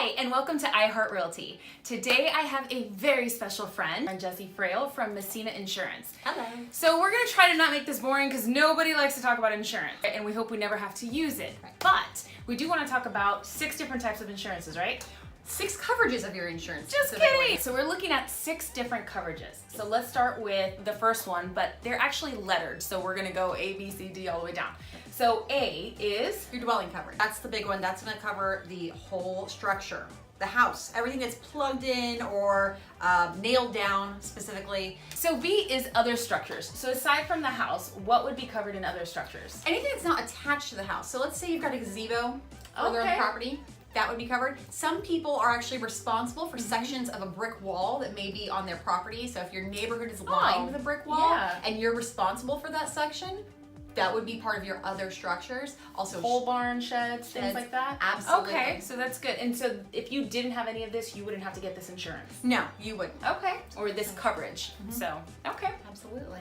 Hi, and welcome to iHeart Realty. Today I have a very special friend, Jessie Frail from Messina Insurance. Hello. So we're going to try to not make this boring because nobody likes to talk about insurance, and we hope we never have to use it. Right. But we do want to talk about 6 different types of insurances, right? 6 coverages of your insurance. Just kidding! So we're looking at 6 different coverages. So let's start with the first one, but they're actually lettered, so we're going to go A, B, C, D all the way down. So A is your dwelling coverage. That's the big one. That's going to cover the whole structure, the house, everything that's plugged in or nailed down specifically. So B is other structures. So aside from the house, what would be covered in other structures? Anything that's not attached to the house. So let's say you've got a gazebo further on the property. That would be covered. Some people are actually responsible for sections of a brick wall that may be on their property. So if your neighborhood is lined with a brick wall and you're responsible for that section, that would be part of your other structures. Also pole barn, sheds, things like that? Absolutely. Okay, so that's good. And so if you didn't have any of this, you wouldn't have to get this insurance? No, you wouldn't. Okay, or this coverage. So, okay. Absolutely.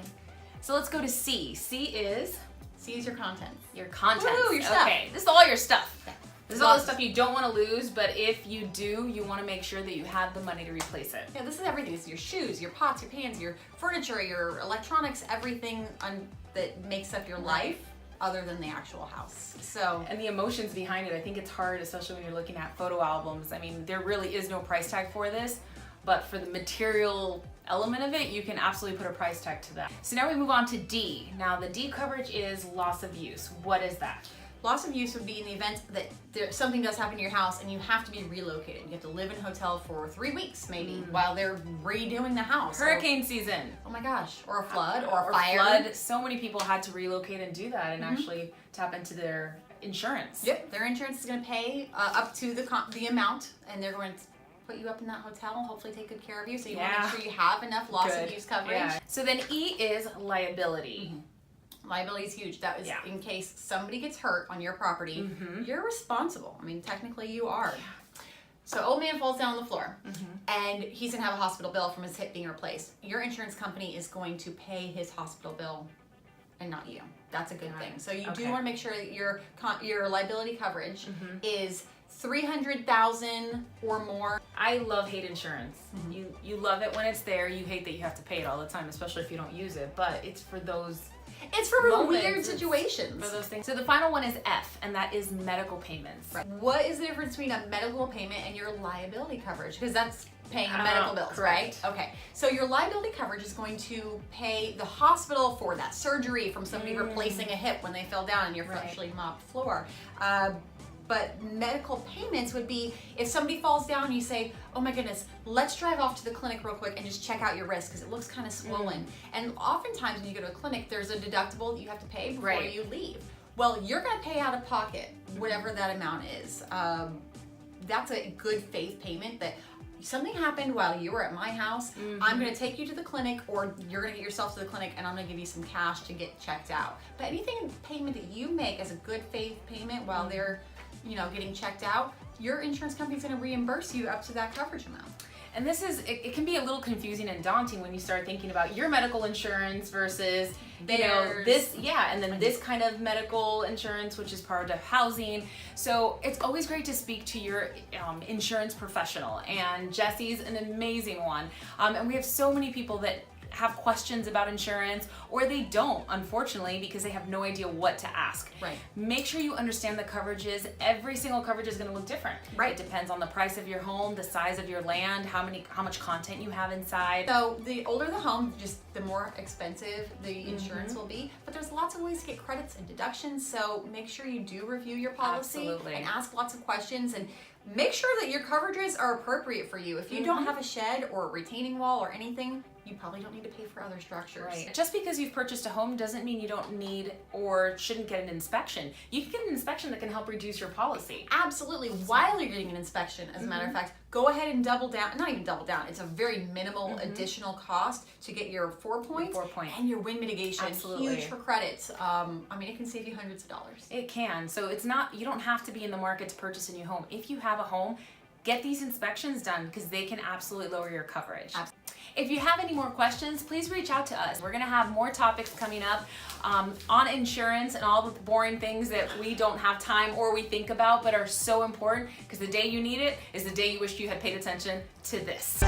So let's go to C. C is your contents. your contents. Woo-hoo, your stuff. Okay, this is all your stuff. Yeah. This is all the stuff you don't want to lose, but if you do, you want to make sure that you have the money to replace it. Yeah, this is everything. This is your shoes, your pots, your pans, your furniture, your electronics, everything that makes up your life other than the actual house. So, and the emotions behind it, I think it's hard, especially when you're looking at photo albums. I mean, there really is no price tag for this, but for the material element of it, you can absolutely put a price tag to that. So now we move on to D. Now the D coverage is loss of use. What is that? Loss of use would be in the event that something does happen to your house and you have to be relocated. You have to live in a hotel for 3 weeks maybe while they're redoing the house. Hurricane season. Oh my gosh. Or a flood or a fire. Flood. So many people had to relocate and do that and actually tap into their insurance. Yep. Their insurance is going to pay up to the amount, and they're going to put you up in that hotel and hopefully take good care of you. So you want to make sure you have enough loss of use coverage. Yeah. So then E is liability. Liability is huge. That is in case somebody gets hurt on your property, you're responsible. I mean, technically you are. So old man falls down on the floor and he's gonna have a hospital bill from his hip being replaced. Your insurance company is going to pay his hospital bill and not you. That's a good thing. So you do want to make sure that your liability coverage is $300,000 or more. I hate insurance. You love it when it's there. You hate that you have to pay it all the time, especially if you don't use it. But it's for those. It's for moments, weird situations. For those things. So the final one is F, and that is medical payments. Right. What is the difference between a medical payment and your liability coverage? Because that's paying medical bills, right? Okay. So your liability coverage is going to pay the hospital for that surgery from somebody replacing a hip when they fell down on your freshly mopped floor. But medical payments would be if somebody falls down and you say, oh my goodness, let's drive off to the clinic real quick and just check out your wrist because it looks kind of swollen. And oftentimes when you go to a clinic, there's a deductible that you have to pay before you leave. Well, you're going to pay out of pocket whatever that amount is. That's a good faith payment that something happened while you were at my house. I'm going to take you to the clinic, or you're going to get yourself to the clinic and I'm going to give you some cash to get checked out. But anything payment that you make as a good faith payment while they're getting checked out, your insurance company's going to reimburse you up to that coverage amount. And this is, it can be a little confusing and daunting when you start thinking about your medical insurance versus, this, and then this kind of medical insurance, which is part of housing. So it's always great to speak to your insurance professional, and Jessie's an amazing one. And we have so many people that have questions about insurance, or they don't, unfortunately, because they have no idea what to ask. Right. Make sure you understand the coverages. Every single coverage is going to look different. Right. It depends on the price of your home, the size of your land, how much content you have inside. So the older the home, just the more expensive the insurance will be. But there's lots of ways to get credits and deductions. So make sure you do review your policy and ask lots of questions, and make sure that your coverages are appropriate for you. If you don't have a shed or a retaining wall or anything, you probably don't need to pay for other structures. Right. Just because you've purchased a home doesn't mean you don't need or shouldn't get an inspection. You can get an inspection that can help reduce your policy. Absolutely. While you're getting an inspection, as a matter of fact, go ahead and double down. Not even double down. It's a very minimal additional cost to get your 4 points and your wind mitigation. Absolutely. Huge for credits. I mean, it can save you hundreds of dollars. It can. So it's not, you don't have to be in the market to purchase a new home. If you have a home, get these inspections done because they can absolutely lower your coverage. If you have any more questions, please reach out to us. We're gonna have more topics coming up on insurance and all the boring things that we don't have time or we think about but are so important, because the day you need it is the day you wish you had paid attention to this.